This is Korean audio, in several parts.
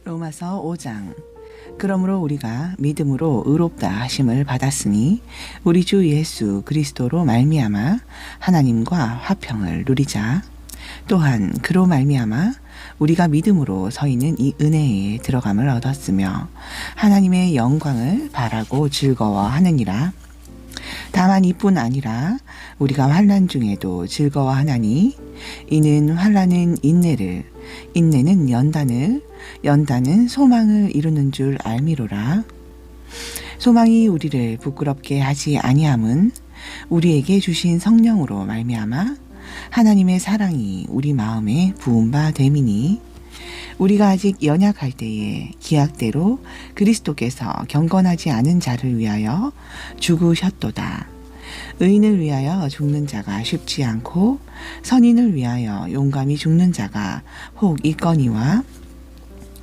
로마서 5장. 그러므로 우리가 믿음으로 의롭다 하심을 받았으니 우리 주 예수 그리스도로 말미암아 하나님과 화평을 누리자. 또한 그로 말미암아 우리가 믿음으로 서 있는 이 은혜에 들어감을 얻었으며 하나님의 영광을 바라고 즐거워하느니라. 다만 이뿐 아니라 우리가 환난 중에도 즐거워하나니 이는 환난은 인내를, 인내는 연단을, 연단은 소망을 이루는 줄 알미로라. 소망이 우리를 부끄럽게 하지 아니함은 우리에게 주신 성령으로 말미암아 하나님의 사랑이 우리 마음에 부은 바 됨이니 우리가 아직 연약할 때에 기약대로 그리스도께서 경건하지 않은 자를 위하여 죽으셨도다. 의인을 위하여 죽는 자가 쉽지 않고 선인을 위하여 용감히 죽는 자가 혹 있거니와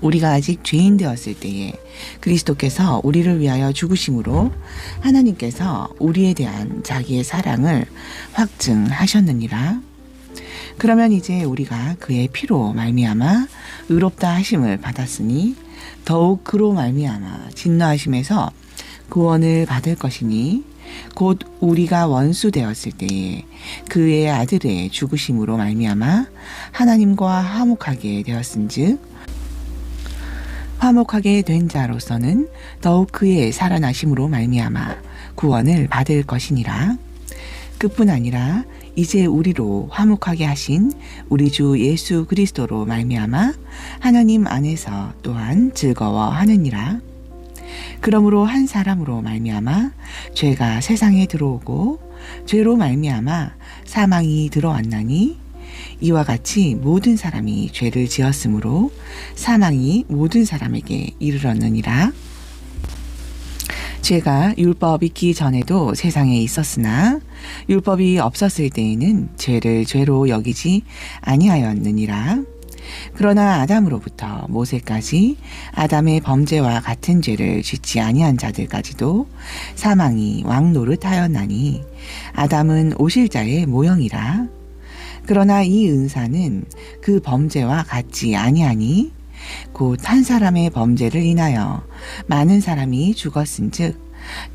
우리가 아직 죄인 되었을 때에 그리스도께서 우리를 위하여 죽으심으로 하나님께서 우리에 대한 자기의 사랑을 확증하셨느니라. 그러면 이제 우리가 그의 피로 말미암아 의롭다 하심을 받았으니 더욱 그로 말미암아 진노하심에서 구원을 받을 것이니 곧 우리가 원수 되었을 때에 그의 아들의 죽으심으로 말미암아 하나님과 화목하게 되었은즉 화목하게 된 자로서는 더욱 그의 살아나심으로 말미암아 구원을 받을 것이니라. 그뿐 아니라 이제 우리로 화목하게 하신 우리 주 예수 그리스도로 말미암아 하나님 안에서 또한 즐거워하느니라. 그러므로 한 사람으로 말미암아 죄가 세상에 들어오고 죄로 말미암아 사망이 들어왔나니 이와 같이 모든 사람이 죄를 지었으므로 사망이 모든 사람에게 이르렀느니라. 죄가 율법 있기 전에도 세상에 있었으나 율법이 없었을 때에는 죄를 죄로 여기지 아니하였느니라. 그러나 아담으로부터 모세까지 아담의 범죄와 같은 죄를 짓지 아니한 자들까지도 사망이 왕노릇하였나니 아담은 오실 자의 모형이라. 그러나 이 은사는 그 범죄와 같지 아니하니 곧 한 사람의 범죄를 인하여 많은 사람이 죽었은즉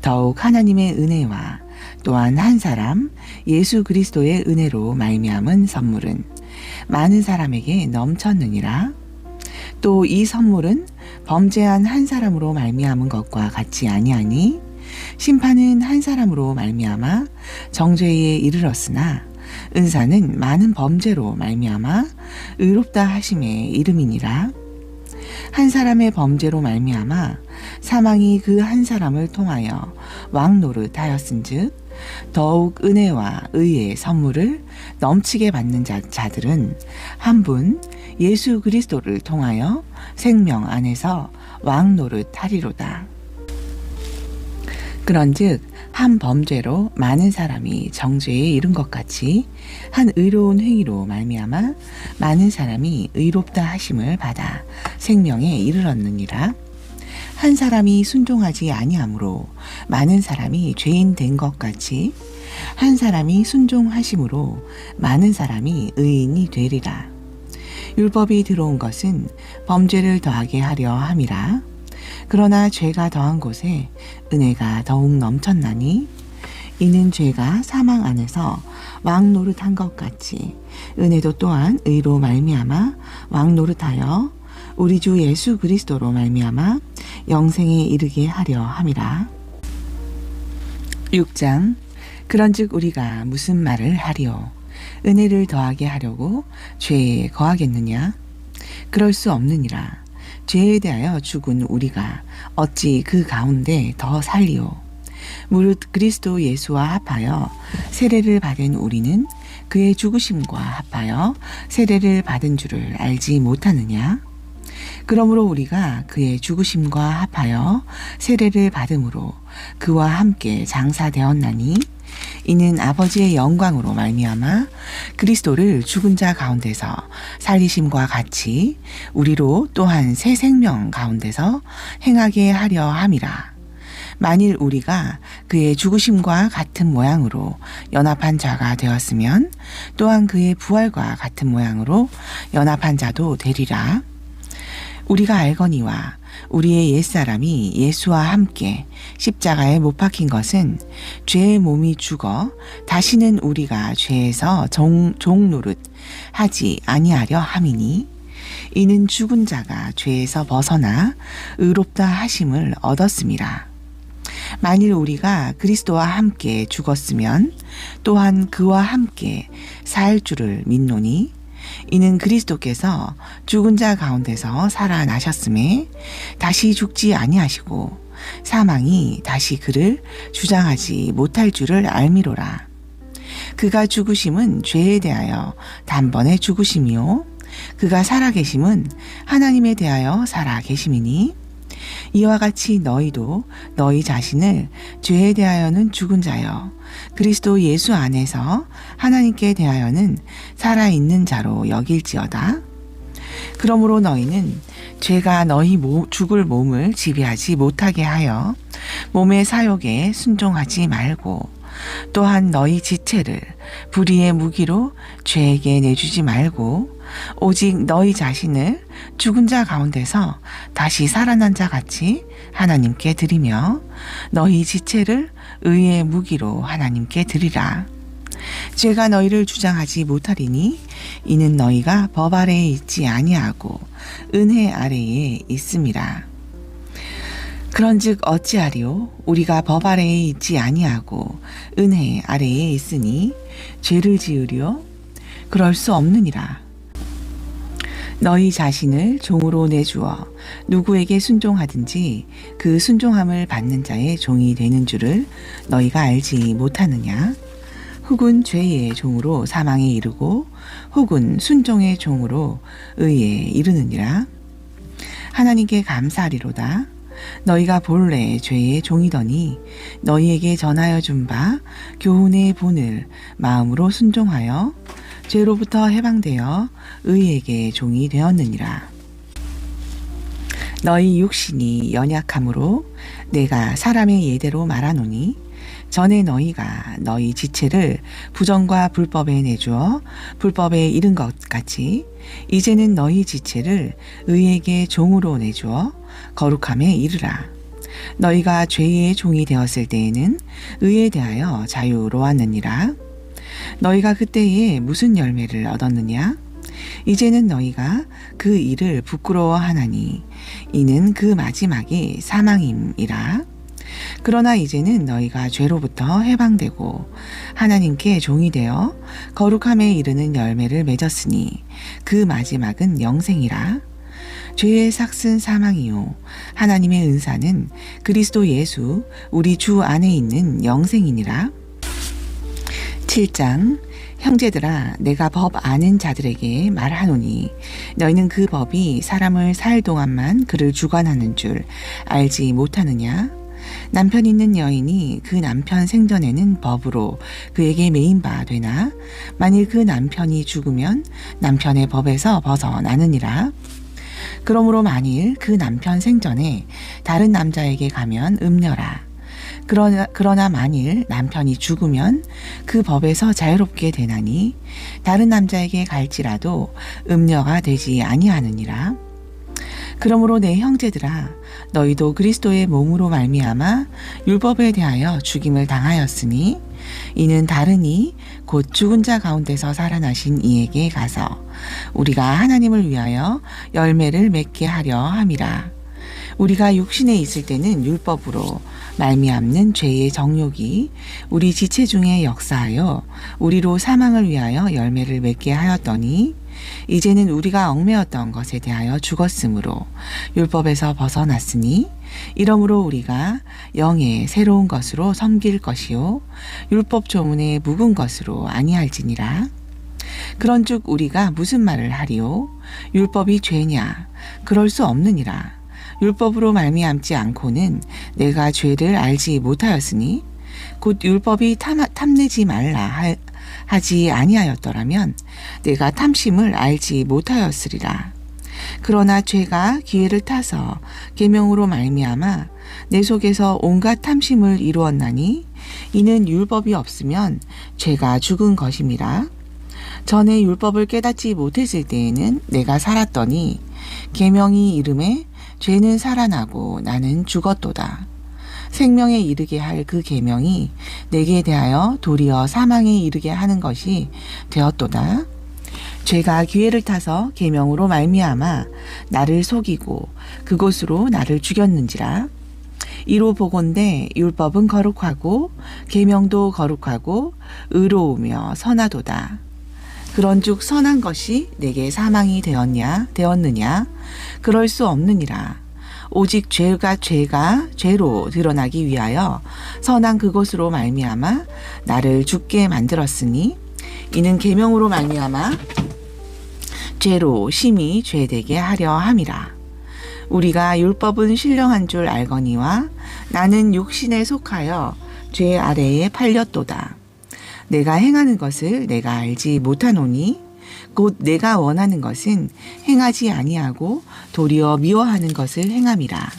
더욱 하나님의 은혜와 또한 한 사람 예수 그리스도의 은혜로 말미암은 선물은 많은 사람에게 넘쳤느니라. 또 이 선물은 범죄한 한 사람으로 말미암은 것과 같지 아니하니 심판은 한 사람으로 말미암아 정죄에 이르렀으나 은사는 많은 범죄로 말미암아 의롭다 하심의 이름이니라. 한 사람의 범죄로 말미암아 사망이 그 한 사람을 통하여 왕노릇하였은즉 더욱 은혜와 의의 선물을 넘치게 받는 자들은 한 분 예수 그리스도를 통하여 생명 안에서 왕노릇하리로다. 그런즉 한 범죄로 많은 사람이 정죄에 이른 것 같이 한 의로운 행위로 말미암아 많은 사람이 의롭다 하심을 받아 생명에 이르렀느니라. 한 사람이 순종하지 아니함으로 많은 사람이 죄인 된 것 같이 한 사람이 순종하심으로 많은 사람이 의인이 되리라. 율법이 들어온 것은 범죄를 더하게 하려 함이라. 그러나 죄가 더한 곳에 은혜가 더욱 넘쳤나니 이는 죄가 사망 안에서 왕노릇한 것 같이 은혜도 또한 의로 말미암아 왕노릇하여 우리 주 예수 그리스도로 말미암아 영생에 이르게 하려 함이라. 6장. 그런즉 우리가 무슨 말을 하리요? 은혜를 더하게 하려고 죄에 거하겠느냐? 그럴 수 없느니라. 죄에 대하여 죽은 우리가 어찌 그 가운데 더 살리오? 무릇 그리스도 예수와 합하여 세례를 받은 우리는 그의 죽으심과 합하여 세례를 받은 줄을 알지 못하느냐? 그러므로 우리가 그의 죽으심과 합하여 세례를 받음으로 그와 함께 장사되었나니 이는 아버지의 영광으로 말미암아 그리스도를 죽은 자 가운데서 살리심과 같이 우리로 또한 새 생명 가운데서 행하게 하려 함이라. 만일 우리가 그의 죽으심과 같은 모양으로 연합한 자가 되었으면 또한 그의 부활과 같은 모양으로 연합한 자도 되리라. 우리가 알거니와 우리의 옛사람이 예수와 함께 십자가에 못 박힌 것은 죄의 몸이 죽어 다시는 우리가 죄에서 종노릇 하지 아니하려 함이니 이는 죽은 자가 죄에서 벗어나 의롭다 하심을 얻었음이라. 만일 우리가 그리스도와 함께 죽었으면 또한 그와 함께 살 줄을 믿노니 이는 그리스도께서 죽은 자 가운데서 살아나셨음에 다시 죽지 아니하시고 사망이 다시 그를 주장하지 못할 줄을 알미로라. 그가 죽으심은 죄에 대하여 단번에 죽으심이요 그가 살아계심은 하나님에 대하여 살아계심이니 이와 같이 너희도 너희 자신을 죄에 대하여는 죽은 자여 그리스도 예수 안에서 하나님께 대하여는 살아있는 자로 여길지어다. 그러므로 너희는 죄가 너희 죽을 몸을 지배하지 못하게 하여 몸의 사욕에 순종하지 말고 또한 너희 지체를 불의의 무기로 죄에게 내주지 말고 오직 너희 자신을 죽은 자 가운데서 다시 살아난 자 같이 하나님께 드리며 너희 지체를 의의 무기로 하나님께 드리라. 죄가 너희를 주장하지 못하리니 이는 너희가 법 아래에 있지 아니하고 은혜 아래에 있음이라. 그런즉 어찌하리요? 우리가 법 아래에 있지 아니하고 은혜 아래에 있으니 죄를 지으리요? 그럴 수 없느니라. 너희 자신을 종으로 내주어 누구에게 순종하든지 그 순종함을 받는 자의 종이 되는 줄을 너희가 알지 못하느냐? 혹은 죄의 종으로 사망에 이르고 혹은 순종의 종으로 의에 이르느니라. 하나님께 감사하리로다. 너희가 본래 죄의 종이더니 너희에게 전하여 준 바 교훈의 본을 마음으로 순종하여 죄로부터 해방되어 의에게 종이 되었느니라. 너희 육신이 연약함으로 내가 사람의 예대로 말하노니 전에 너희가 너희 지체를 부정과 불법에 내주어 불법에 이른 것 같이 이제는 너희 지체를 의에게 종으로 내주어 거룩함에 이르라. 너희가 죄의 종이 되었을 때에는 의에 대하여 자유로웠느니라. 너희가 그때에 무슨 열매를 얻었느냐? 이제는 너희가 그 일을 부끄러워하나니 이는 그 마지막이 사망임이라. 그러나 이제는 너희가 죄로부터 해방되고 하나님께 종이 되어 거룩함에 이르는 열매를 맺었으니 그 마지막은 영생이라. 죄의 삭은 사망이요 하나님의 은사는 그리스도 예수 우리 주 안에 있는 영생이니라. 7장 형제들아 내가 법 아는 자들에게 말하노니 너희는 그 법이 사람을 살 동안만 그를 주관하는 줄 알지 못하느냐? 남편 있는 여인이 그 남편 생전에는 법으로 그에게 매인 바 되나 만일 그 남편이 죽으면 남편의 법에서 벗어나느니라. 그러므로 만일 그 남편 생전에 다른 남자에게 가면 음녀라. 그러나 만일 남편이 죽으면 그 법에서 자유롭게 되나니 다른 남자에게 갈지라도 음녀가 되지 아니하느니라. 그러므로 내 형제들아 너희도 그리스도의 몸으로 말미암아 율법에 대하여 죽임을 당하였으니 이는 다르니 곧 죽은 자 가운데서 살아나신 이에게 가서 우리가 하나님을 위하여 열매를 맺게 하려 함이라. 우리가 육신에 있을 때는 율법으로 말미암는 죄의 정욕이 우리 지체 중에 역사하여 우리로 사망을 위하여 열매를 맺게 하였더니 이제는 우리가 얽매였던 것에 대하여 죽었으므로 율법에서 벗어났으니 이러므로 우리가 영의 새로운 것으로 섬길 것이요 율법 조문의 묵은 것으로 아니할지니라. 그런즉 우리가 무슨 말을 하리요? 율법이 죄냐? 그럴 수 없느니라. 율법으로 말미암지 않고는 내가 죄를 알지 못하였으니 곧 율법이 탐내지 말라 하지 아니하였더라면 내가 탐심을 알지 못하였으리라. 그러나 죄가 기회를 타서 계명으로 말미암아 내 속에서 온갖 탐심을 이루었나니 이는 율법이 없으면 죄가 죽은 것임이라. 전에 율법을 깨닫지 못했을 때에는 내가 살았더니 계명이 이름에 죄는 살아나고 나는 죽었도다. 생명에 이르게 할 그 계명이 내게 대하여 도리어 사망에 이르게 하는 것이 되었도다. 죄가 기회를 타서 계명으로 말미암아 나를 속이고 그곳으로 나를 죽였는지라. 이로 보건대 율법은 거룩하고 계명도 거룩하고 의로우며 선하도다. 그런즉 선한 것이 내게 사망이 되었느냐? 그럴 수 없느니라. 오직 죄가 죄로 드러나기 위하여 선한 그것으로 말미암아 나를 죽게 만들었으니 이는 계명으로 말미암아 죄로 심히 죄되게 하려 함이라. 우리가 율법은 신령한 줄 알거니와 나는 육신에 속하여 죄 아래에 팔렸도다. 내가 행하는 것을 내가 알지 못하노니 곧 내가 원하는 것은 행하지 아니하고 도리어 미워하는 것을 행함이라.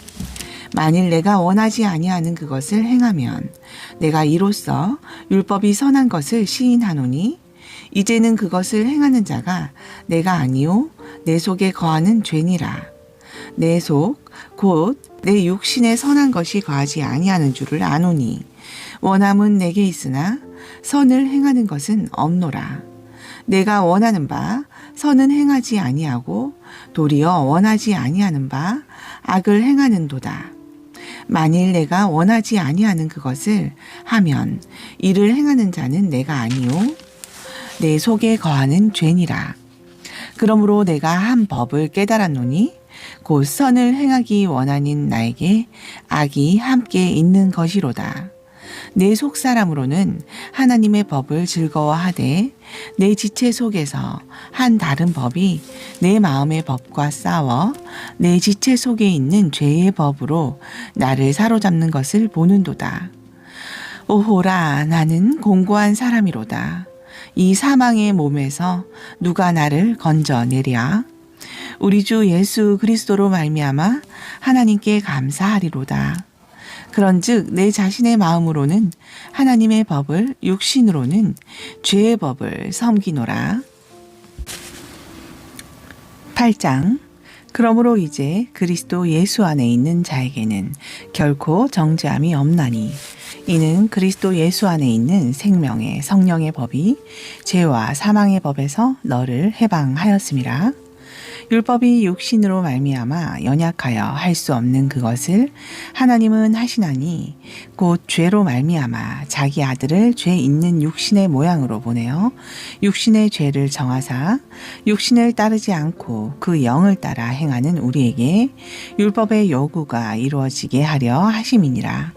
만일 내가 원하지 아니하는 그것을 행하면 내가 이로써 율법이 선한 것을 시인하노니 이제는 그것을 행하는 자가 내가 아니요 내 속에 거하는 죄니라. 내 속 곧 내 육신에 선한 것이 거하지 아니하는 줄을 아노니 원함은 내게 있으나 선을 행하는 것은 없노라. 내가 원하는 바 선은 행하지 아니하고 도리어 원하지 아니하는 바 악을 행하는도다. 만일 내가 원하지 아니하는 그것을 하면 이를 행하는 자는 내가 아니요 내 속에 거하는 죄니라. 그러므로 내가 한 법을 깨달았노니 곧 선을 행하기 원하는 나에게 악이 함께 있는 것이로다. 내 속 사람으로는 하나님의 법을 즐거워하되 내 지체 속에서 한 다른 법이 내 마음의 법과 싸워 내 지체 속에 있는 죄의 법으로 나를 사로잡는 것을 보는도다. 오호라, 나는 공고한 사람이로다. 이 사망의 몸에서 누가 나를 건져내랴? 우리 주 예수 그리스도로 말미암아 하나님께 감사하리로다. 그런즉 내 자신의 마음으로는 하나님의 법을, 육신으로는 죄의 법을 섬기노라. 8장. 그러므로 이제 그리스도 예수 안에 있는 자에게는 결코 정죄함이 없나니 이는 그리스도 예수 안에 있는 생명의 성령의 법이 죄와 사망의 법에서 너를 해방하였음이라. 율법이 육신으로 말미암아 연약하여 할 수 없는 그것을 하나님은 하시나니 곧 죄로 말미암아 자기 아들을 죄 있는 육신의 모양으로 보내어 육신의 죄를 정하사 육신을 따르지 않고 그 영을 따라 행하는 우리에게 율법의 요구가 이루어지게 하려 하심이니라.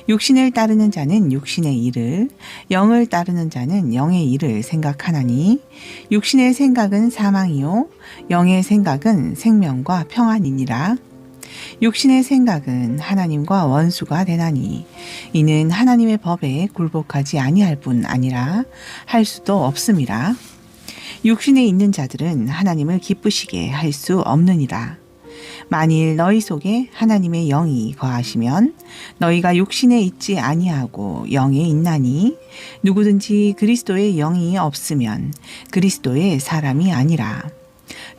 육신을 따르는 자는 육신의 일을, 영을 따르는 자는 영의 일을 생각하나니 육신의 생각은 사망이요 영의 생각은 생명과 평안이니라. 육신의 생각은 하나님과 원수가 되나니 이는 하나님의 법에 굴복하지 아니할 뿐 아니라 할 수도 없음이라. 육신에 있는 자들은 하나님을 기쁘시게 할 수 없느니라. 만일 너희 속에 하나님의 영이 거하시면 너희가 육신에 있지 아니하고 영에 있나니 누구든지 그리스도의 영이 없으면 그리스도의 사람이 아니라.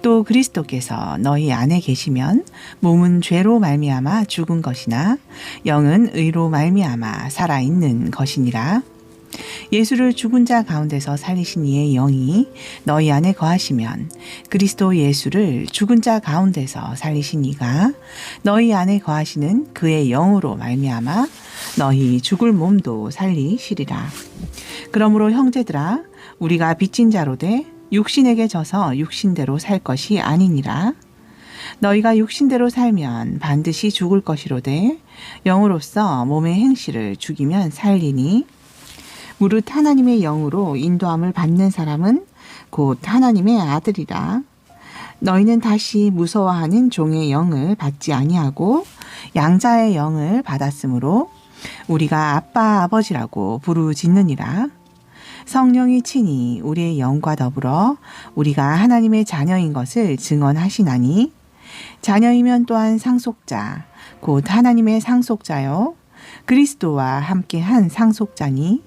또 그리스도께서 너희 안에 계시면 몸은 죄로 말미암아 죽은 것이나 영은 의로 말미암아 살아있는 것이니라. 예수를 죽은 자 가운데서 살리신 이의 영이 너희 안에 거하시면 그리스도 예수를 죽은 자 가운데서 살리신 이가 너희 안에 거하시는 그의 영으로 말미암아 너희 죽을 몸도 살리시리라. 그러므로 형제들아, 우리가 빚진 자로 돼 육신에게 져서 육신대로 살 것이 아니니라. 너희가 육신대로 살면 반드시 죽을 것이로되 영으로서 몸의 행실을 죽이면 살리니 무릇 하나님의 영으로 인도함을 받는 사람은 곧 하나님의 아들이라. 너희는 다시 무서워하는 종의 영을 받지 아니하고 양자의 영을 받았으므로 우리가 아빠 아버지라고 부르짖느니라. 성령이 친히 우리의 영과 더불어 우리가 하나님의 자녀인 것을 증언하시나니 자녀이면 또한 상속자 곧 하나님의 상속자요 그리스도와 함께한 상속자니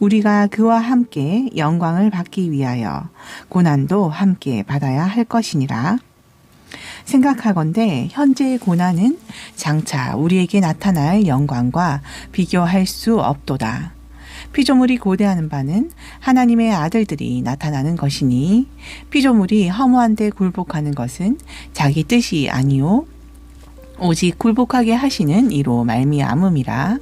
우리가 그와 함께 영광을 받기 위하여 고난도 함께 받아야 할 것이니라. 생각하건대 현재의 고난은 장차 우리에게 나타날 영광과 비교할 수 없도다. 피조물이 고대하는 바는 하나님의 아들들이 나타나는 것이니 피조물이 허무한 데 굴복하는 것은 자기 뜻이 아니요 오직 굴복하게 하시는 이로 말미암음이라.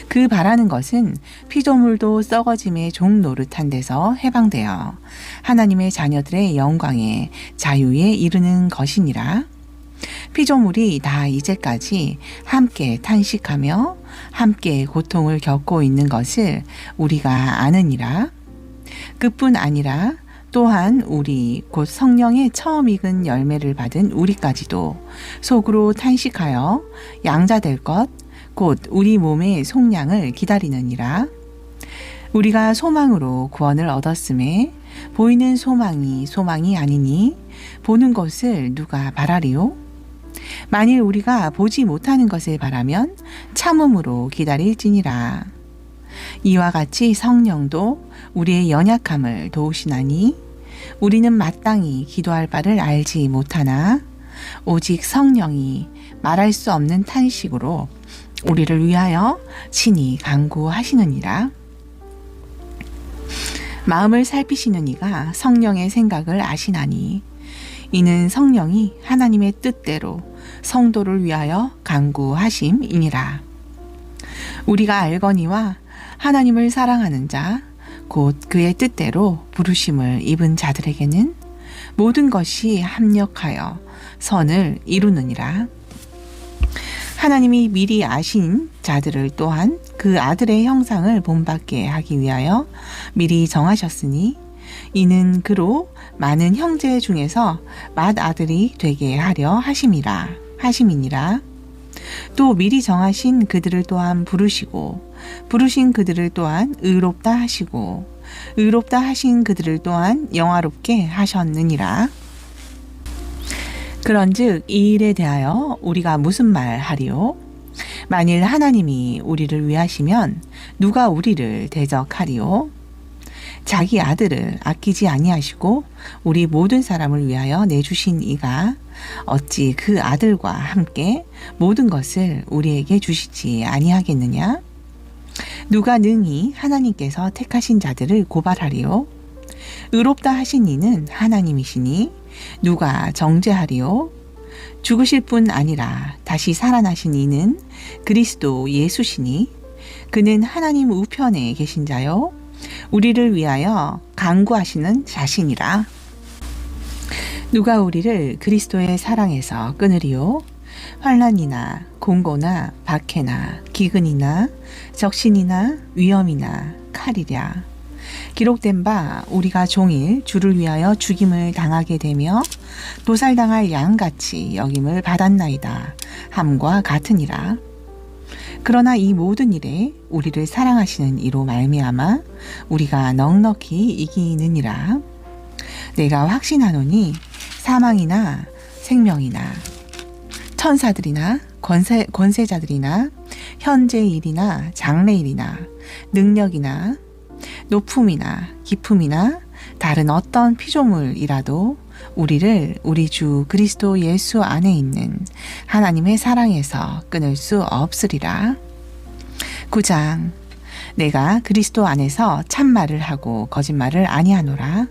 그 바라는 것은 피조물도 썩어짐의 종 노릇한 데서 해방되어 하나님의 자녀들의 영광에 자유에 이르는 것이니라. 피조물이 다 이제까지 함께 탄식하며 함께 고통을 겪고 있는 것을 우리가 아느니라. 그뿐 아니라 또한 우리 곧 성령의 처음 익은 열매를 받은 우리까지도 속으로 탄식하여 양자될 것 곧 우리 몸의 속량을 기다리느니라. 우리가 소망으로 구원을 얻었음에 보이는 소망이 아니니 보는 것을 누가 바라리요? 만일 우리가 보지 못하는 것을 바라면 참음으로 기다릴지니라. 이와 같이 성령도 우리의 연약함을 도우시나니 우리는 마땅히 기도할 바를 알지 못하나 오직 성령이 말할 수 없는 탄식으로 우리를 위하여 친히 간구하시느니라. 마음을 살피시는 이가 성령의 생각을 아시나니 이는 성령이 하나님의 뜻대로 성도를 위하여 간구하심이니라. 우리가 알거니와 하나님을 사랑하는 자 곧 그의 뜻대로 부르심을 입은 자들에게는 모든 것이 합력하여 선을 이루느니라. 하나님이 미리 아신 자들을 또한 그 아들의 형상을 본받게 하기 위하여 미리 정하셨으니 이는 그로 많은 형제 중에서 맏아들이 되게 하려 하심이니라. 또 미리 정하신 그들을 또한 부르시고 부르신 그들을 또한 의롭다 하시고 의롭다 하신 그들을 또한 영화롭게 하셨느니라. 그런즉 이 일에 대하여 우리가 무슨 말 하리요? 만일 하나님이 우리를 위하시면 누가 우리를 대적하리요? 자기 아들을 아끼지 아니하시고 우리 모든 사람을 위하여 내주신 이가 어찌 그 아들과 함께 모든 것을 우리에게 주시지 아니하겠느냐? 누가 능히 하나님께서 택하신 자들을 고발하리요? 의롭다 하신 이는 하나님이시니 누가 정죄하리요? 죽으실 뿐 아니라 다시 살아나신 이는 그리스도 예수시니 그는 하나님 우편에 계신 자요 우리를 위하여 간구하시는 자신이라. 누가 우리를 그리스도의 사랑에서 끊으리요? 환난이나 공고나 박해나 기근이나 적신이나 위험이나 칼이랴. 기록된 바 우리가 종일 주를 위하여 죽임을 당하게 되며 도살당할 양같이 여김을 받았나이다 함과 같으니라. 그러나 이 모든 일에 우리를 사랑하시는 이로 말미암아 우리가 넉넉히 이기느니라. 내가 확신하노니 사망이나 생명이나 천사들이나 권세자들이나 현재 일이나 장래 일이나 능력이나 높음이나 깊음이나 다른 어떤 피조물이라도 우리를 우리 주 그리스도 예수 안에 있는 하나님의 사랑에서 끊을 수 없으리라. 9장. 내가 그리스도 안에서 참말을 하고 거짓말을 아니하노라.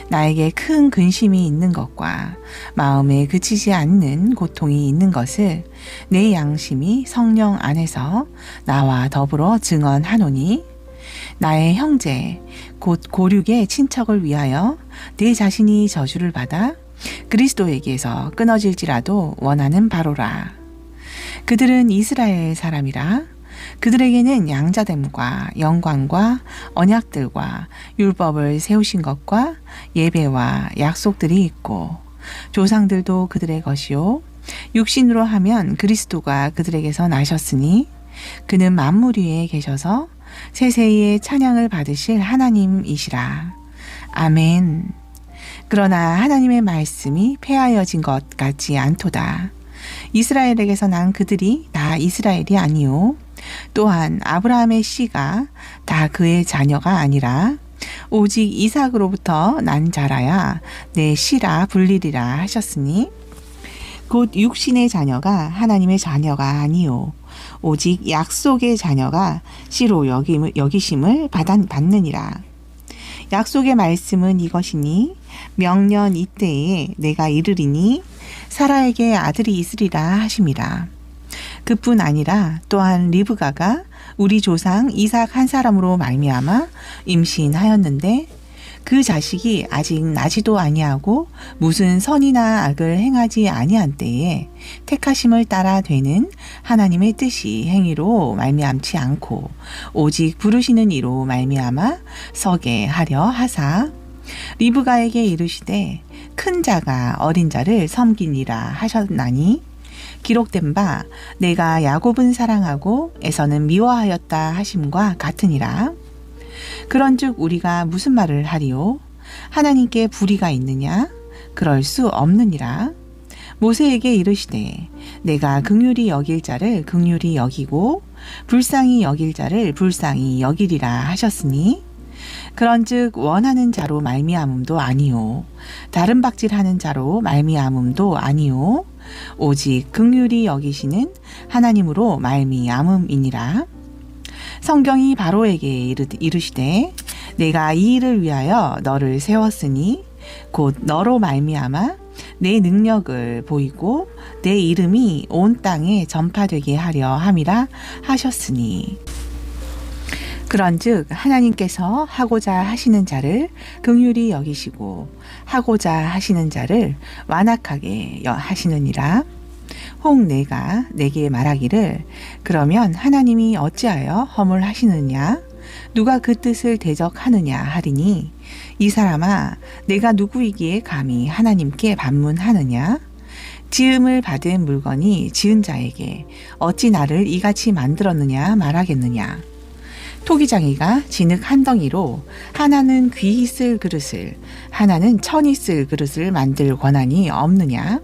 나에게 큰 근심이 있는 것과 마음에 그치지 않는 고통이 있는 것을 내 양심이 성령 안에서 나와 더불어 증언하노니 나의 형제 곧 고륙의 친척을 위하여 내 자신이 저주를 받아 그리스도에게서 끊어질지라도 원하는 바로라. 그들은 이스라엘 사람이라. 그들에게는 양자됨과 영광과 언약들과 율법을 세우신 것과 예배와 약속들이 있고 조상들도 그들의 것이요 육신으로 하면 그리스도가 그들에게서 나셨으니 그는 만물 위에 계셔서 세세의 찬양을 받으실 하나님이시라. 아멘. 그러나 하나님의 말씀이 폐하여진 것 같지 않도다. 이스라엘에게서 난 그들이 다 이스라엘이 아니요 또한 아브라함의 씨가 다 그의 자녀가 아니라 오직 이삭으로부터 난 자라야 내 씨라 불리리라 하셨으니 곧 육신의 자녀가 하나님의 자녀가 아니요 오직 약속의 자녀가 씨로 여기심을 받느니라. 약속의 말씀은 이것이니 명년 이때에 내가 이르리니 사라에게 아들이 있으리라 하심이라. 그뿐 아니라 또한 리브가가 우리 조상 이삭 한 사람으로 말미암아 임신하였는데 그 자식이 아직 나지도 아니하고 무슨 선이나 악을 행하지 아니한 때에 택하심을 따라 되는 하나님의 뜻이 행위로 말미암지 않고 오직 부르시는 이로 말미암아 서게 하려 하사 리브가에게 이르시되 큰 자가 어린 자를 섬기니라 하셨나니 기록된 바 내가 야곱은 사랑하고 에서는 미워하였다 하심과 같으니라. 그런즉 우리가 무슨 말을 하리요? 하나님께 불의가 있느냐? 그럴 수 없느니라. 모세에게 이르시되 내가 긍휼히 여길 자를 긍휼히 여기고 불쌍히 여길 자를 불쌍히 여기리라 하셨으니 그런즉 원하는 자로 말미암음도 아니요 다른 박질하는 자로 말미암음도 아니요 오직 긍휼히 여기시는 하나님으로 말미암음이니라. 성경이 바로에게 이르시되 내가 이 일을 위하여 너를 세웠으니 곧 너로 말미암아 내 능력을 보이고 내 이름이 온 땅에 전파되게 하려 함이라 하셨으니 그런즉 하나님께서 하고자 하시는 자를 긍휼히 여기시고 하고자 하시는 자를 완악하게 하시느니라. 혹 내가 내게 말하기를 그러면 하나님이 어찌하여 허물하시느냐 누가 그 뜻을 대적하느냐 하리니 이 사람아 내가 누구이기에 감히 하나님께 반문하느냐 지음을 받은 물건이 지은 자에게 어찌 나를 이같이 만들었느냐 말하겠느냐. 토기장이가 진흙 한 덩이로 하나는 귀히 쓸 그릇을 하나는 천히 쓸 그릇을 만들 권한이 없느냐.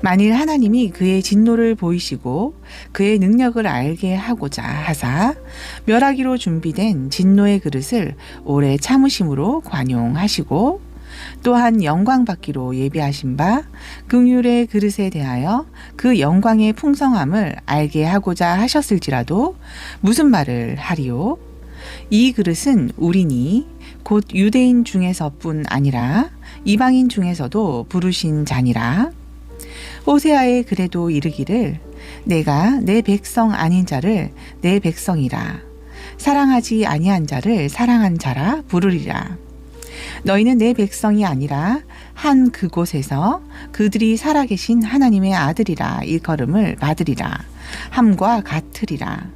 만일 하나님이 그의 진노를 보이시고 그의 능력을 알게 하고자 하사 멸하기로 준비된 진노의 그릇을 오래 참으심으로 관용하시고 또한 영광 받기로 예비하신 바 긍휼의 그릇에 대하여 그 영광의 풍성함을 알게 하고자 하셨을지라도 무슨 말을 하리요? 이 그릇은 우리니 곧 유대인 중에서뿐 아니라 이방인 중에서도 부르신 자니라. 호세아에 그래도 이르기를 내가 내 백성 아닌 자를 내 백성이라 사랑하지 아니한 자를 사랑한 자라 부르리라. 너희는 내 백성이 아니라 한 그곳에서 그들이 살아계신 하나님의 아들이라 일컬음을 받으리라 함과 같으리라.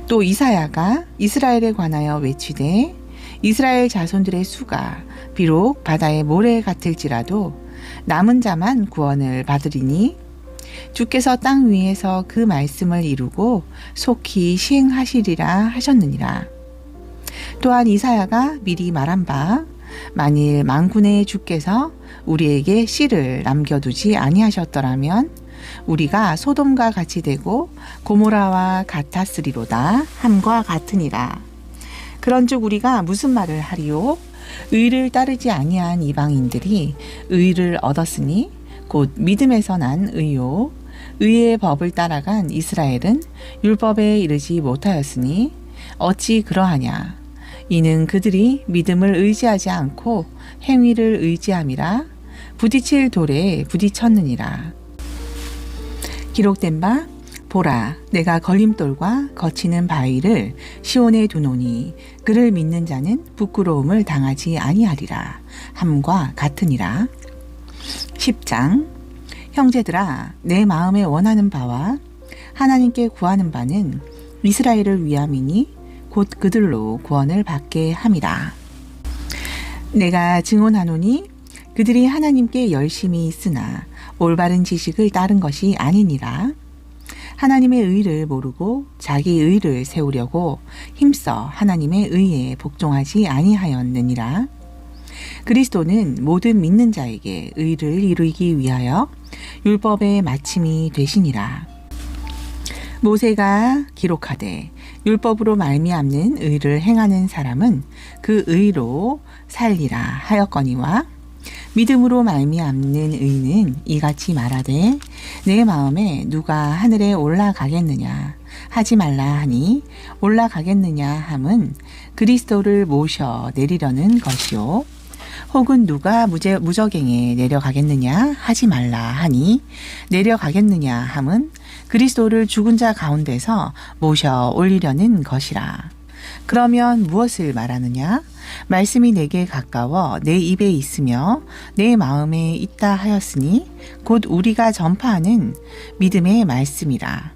또 이사야가 이스라엘에 관하여 외치되 이스라엘 자손들의 수가 비록 바다의 모래 같을지라도 남은 자만 구원을 받으리니 주께서 땅 위에서 그 말씀을 이루고 속히 시행하시리라 하셨느니라. 또한 이사야가 미리 말한 바 만일 만군의 주께서 우리에게 씨를 남겨두지 아니하셨더라면 우리가 소돔과 같이 되고 고모라와 같았으리로다 함과 같으니라. 그런즉 우리가 무슨 말을 하리요? 의를 따르지 아니한 이방인들이 의를 얻었으니 곧 믿음에서 난 의요 의의 법을 따라간 이스라엘은 율법에 이르지 못하였으니 어찌 그러하냐. 이는 그들이 믿음을 의지하지 않고 행위를 의지함이라 부딪힐 돌에 부딪혔느니라. 기록된 바 보라 내가 걸림돌과 거치는 바위를 시온에 두노니 그를 믿는 자는 부끄러움을 당하지 아니하리라 함과 같으니라. 10장 형제들아 내 마음에 원하는 바와 하나님께 구하는 바는 이스라엘을 위함이니 곧 그들로 구원을 받게 함이라. 내가 증언하노니 그들이 하나님께 열심히 있으나 올바른 지식을 따른 것이 아니니라. 하나님의 의를 모르고 자기 의를 세우려고 힘써 하나님의 의에 복종하지 아니하였느니라. 그리스도는 모든 믿는 자에게 의를 이루기 위하여 율법의 마침이 되시니라. 모세가 기록하되 율법으로 말미암는 의를 행하는 사람은 그 의로 살리라 하였거니와 믿음으로 말미암는 의는 이같이 말하되 내 마음에 누가 하늘에 올라가겠느냐 하지 말라 하니 올라가겠느냐 함은 그리스도를 모셔 내리려는 것이요 혹은 누가 무저갱에 내려가겠느냐 하지 말라 하니 내려가겠느냐 함은 그리스도를 죽은 자 가운데서 모셔 올리려는 것이라. 그러면 무엇을 말하느냐? 말씀이 내게 가까워 내 입에 있으며 내 마음에 있다 하였으니 곧 우리가 전파하는 믿음의 말씀이라.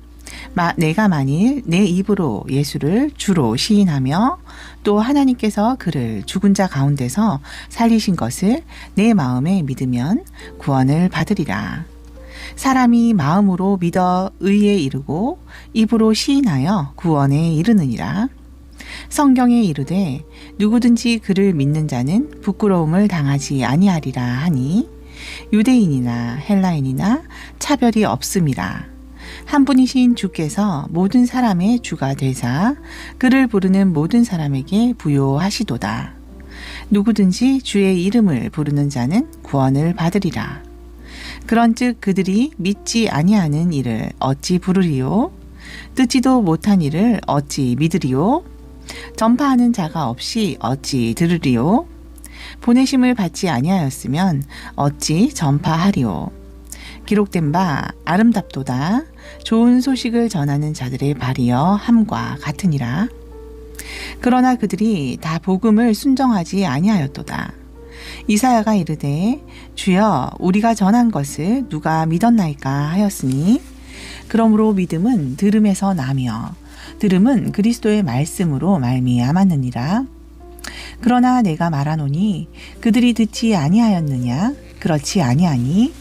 내가 만일 내 입으로 예수를 주로 시인하며 또 하나님께서 그를 죽은 자 가운데서 살리신 것을 내 마음에 믿으면 구원을 받으리라. 사람이 마음으로 믿어 의에 이르고 입으로 시인하여 구원에 이르느니라. 성경에 이르되 누구든지 그를 믿는 자는 부끄러움을 당하지 아니하리라 하니 유대인이나 헬라인이나 차별이 없음이라. 한 분이신 주께서 모든 사람의 주가 되사 그를 부르는 모든 사람에게 부요하시도다. 누구든지 주의 이름을 부르는 자는 구원을 받으리라. 그런즉 그들이 믿지 아니하는 일을 어찌 부르리요? 듣지도 못한 일을 어찌 믿으리요? 전파하는 자가 없이 어찌 들으리요? 보내심을 받지 아니하였으면 어찌 전파하리요? 기록된 바 아름답도다 좋은 소식을 전하는 자들의 발이여 함과 같으니라. 그러나 그들이 다 복음을 순정하지 아니하였도다. 이사야가 이르되 주여 우리가 전한 것을 누가 믿었나이까 하였으니 그러므로 믿음은 들음에서 나며 들음은 그리스도의 말씀으로 말미암았느니라. 그러나 내가 말하노니 그들이 듣지 아니하였느냐? 그렇지 아니하니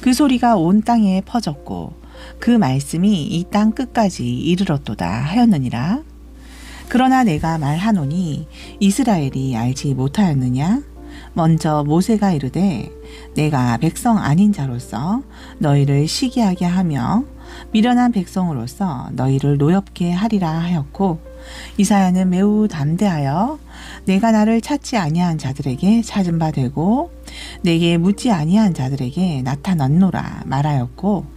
그 소리가 온 땅에 퍼졌고 그 말씀이 이 땅 끝까지 이르렀도다 하였느니라. 그러나 내가 말하노니 이스라엘이 알지 못하였느냐? 먼저 모세가 이르되 내가 백성 아닌 자로서 너희를 시기하게 하며 미련한 백성으로서 너희를 노엽게 하리라 하였고 이사야는 매우 담대하여 내가 나를 찾지 아니한 자들에게 찾은 바 되고 내게 묻지 아니한 자들에게 나타났노라 말하였고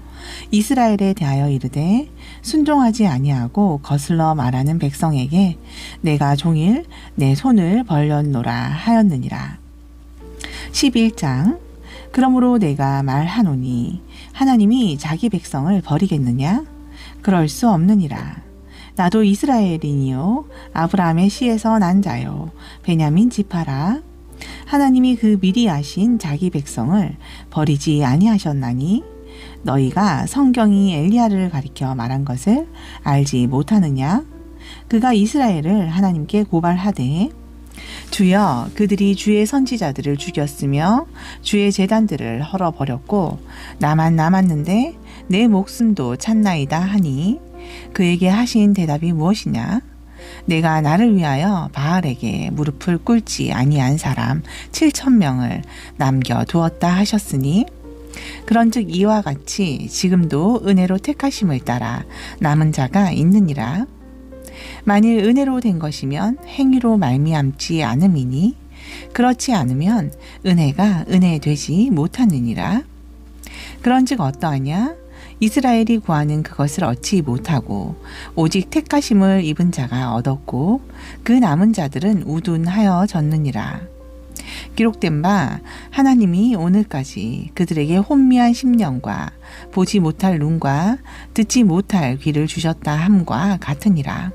이스라엘에 대하여 이르되 순종하지 아니하고 거슬러 말하는 백성에게 내가 종일 내 손을 벌렸노라 하였느니라. 11장 그러므로 내가 말하노니 하나님이 자기 백성을 버리겠느냐? 그럴 수 없느니라. 나도 이스라엘이니요 아브라함의 씨에서 난 자요 베냐민 지파라. 하나님이 그 미리 아신 자기 백성을 버리지 아니하셨나니 너희가 성경이 엘리야를 가리켜 말한 것을 알지 못하느냐? 그가 이스라엘을 하나님께 고발하되 주여 그들이 주의 선지자들을 죽였으며 주의 제단들을 헐어버렸고 나만 남았는데 내 목숨도 찾나이다 하니 그에게 하신 대답이 무엇이냐? 내가 나를 위하여 바알에게 무릎을 꿇지 아니한 사람 7,000명을 남겨두었다 하셨으니 그런즉 이와 같이 지금도 은혜로 택하심을 따라 남은 자가 있느니라. 만일 은혜로 된 것이면 행위로 말미암지 않음이니 그렇지 않으면 은혜가 은혜 되지 못하느니라. 그런즉 어떠하냐? 이스라엘이 구하는 그것을 얻지 못하고 오직 택하심을 입은 자가 얻었고 그 남은 자들은 우둔하여 졌느니라. 기록된 바 하나님이 오늘까지 그들에게 혼미한 심령과 보지 못할 눈과 듣지 못할 귀를 주셨다 함과 같으니라.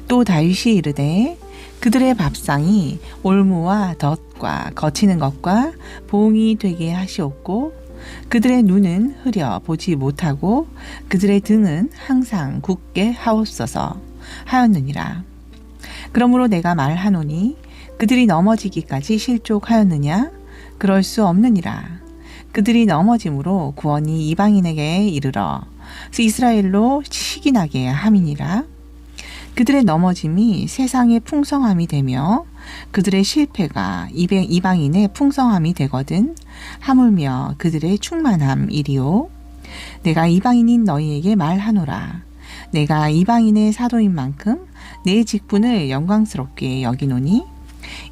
또 다윗이 이르되 그들의 밥상이 올무와 덫과 거치는 것과 봉이 되게 하시옵고 그들의 눈은 흐려 보지 못하고 그들의 등은 항상 굳게 하옵소서 하였느니라. 그러므로 내가 말하노니 그들이 넘어지기까지 실족하였느냐? 그럴 수 없느니라. 그들이 넘어짐으로 구원이 이방인에게 이르러 이스라엘로 시기나게 함이니라. 그들의 넘어짐이 세상의 풍성함이 되며 그들의 실패가 이방인의 풍성함이 되거든 하물며 그들의 충만함이리요. 내가 이방인인 너희에게 말하노라. 내가 이방인의 사도인 만큼 내 직분을 영광스럽게 여기노니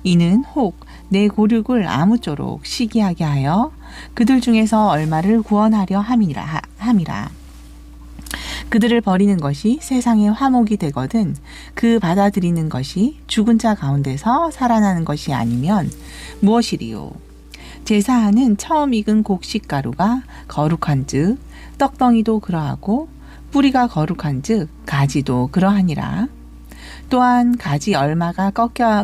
이는 혹 내 고륙을 아무쪼록 시기하게 하여 그들 중에서 얼마를 구원하려 함이라. 그들을 버리는 것이 세상의 화목이 되거든 그 받아들이는 것이 죽은 자 가운데서 살아나는 것이 아니면 무엇이리요? 제사하는 처음 익은 곡식가루가 거룩한즉 떡덩이도 그러하고 뿌리가 거룩한즉 가지도 그러하니라. 또한 가지 얼마가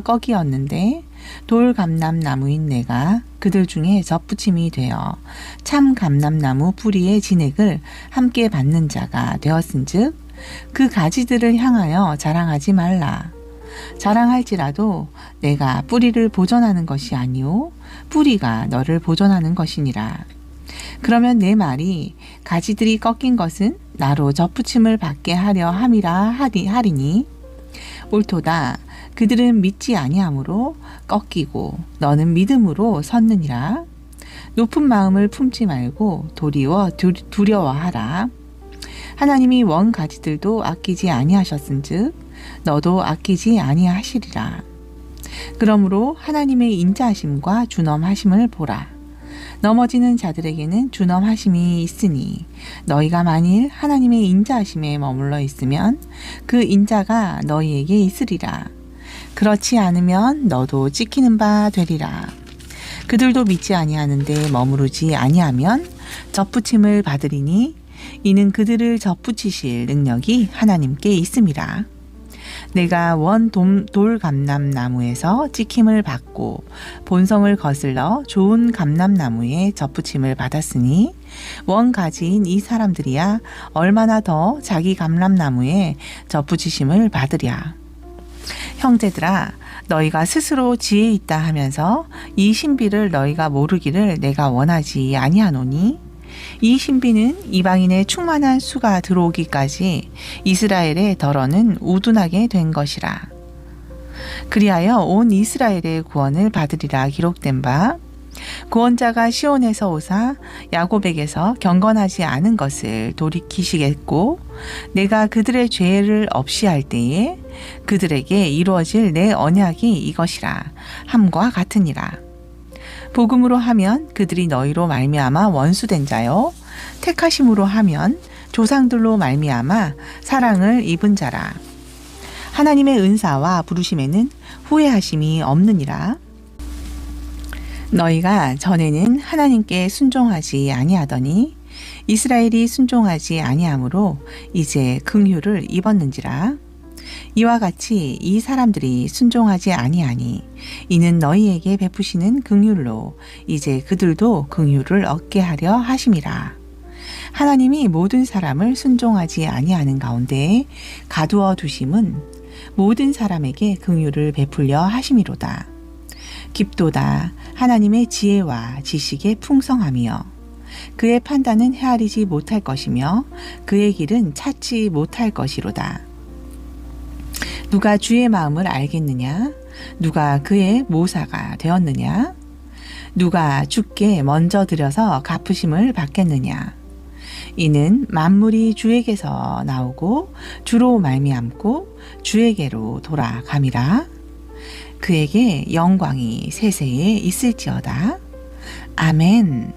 꺾이었는데 돌감람나무인 내가 그들 중에 젖붙임이 되어 참 감람나무 뿌리의 진액을 함께 받는 자가 되었은즉 그 가지들을 향하여 자랑하지 말라. 자랑할지라도 내가 뿌리를 보존하는 것이 아니오 뿌리가 너를 보존하는 것이니라. 그러면 내 말이 가지들이 꺾인 것은 나로 젖붙임을 받게 하려 함이라 하리니 옳도다. 그들은 믿지 아니함으로 꺾이고 너는 믿음으로 섰느니라. 높은 마음을 품지 말고 도리어 두려워하라. 하나님이 원 가지들도 아끼지 아니하셨은즉 너도 아끼지 아니하시리라. 그러므로 하나님의 인자하심과 준엄하심을 보라. 넘어지는 자들에게는 준엄하심이 있으니 너희가 만일 하나님의 인자하심에 머물러 있으면 그 인자가 너희에게 있으리라. 그렇지 않으면 너도 찍히는 바 되리라. 그들도 믿지 아니하는데 머무르지 아니하면 젖붙임을 받으리니 이는 그들을 젖붙이실 능력이 하나님께 있음이라. 내가 원 돌감람나무에서 찍힘을 받고 본성을 거슬러 좋은 감람나무에 젖붙임을 받았으니 원 가지인 이 사람들이야 얼마나 더 자기 감람나무에 젖붙이심을 받으랴. 형제들아, 너희가 스스로 지혜 있다 하면서 이 신비를 너희가 모르기를 내가 원하지 아니하노니 이 신비는 이방인의 충만한 수가 들어오기까지 이스라엘의 덜어는 우둔하게 된 것이라. 그리하여 온 이스라엘의 구원을 받으리라 기록된 바 구원자가 시온에서 오사 야곱에게서 경건하지 않은 것을 돌이키시겠고 내가 그들의 죄를 없이 할 때에 그들에게 이루어질 내 언약이 이것이라 함과 같으니라. 복음으로 하면 그들이 너희로 말미암아 원수된 자요 택하심으로 하면 조상들로 말미암아 사랑을 입은 자라. 하나님의 은사와 부르심에는 후회하심이 없느니라. 너희가 전에는 하나님께 순종하지 아니하더니 이스라엘이 순종하지 아니하므로 이제 긍휼을 입었는지라. 이와 같이 이 사람들이 순종하지 아니하니 이는 너희에게 베푸시는 긍휼로 이제 그들도 긍휼을 얻게 하려 하심이라. 하나님이 모든 사람을 순종하지 아니하는 가운데 가두어 두심은 모든 사람에게 긍휼을 베풀려 하심이로다. 깊도다. 하나님의 지혜와 지식의 풍성함이여 그의 판단은 헤아리지 못할 것이며 그의 길은 찾지 못할 것이로다. 누가 주의 마음을 알겠느냐? 누가 그의 모사가 되었느냐? 누가 주께 먼저 드려서 갚으심을 받겠느냐? 이는 만물이 주에게서 나오고 주로 말미암고 주에게로 돌아감이라. 그에게 영광이 세세에 있을지어다. 아멘.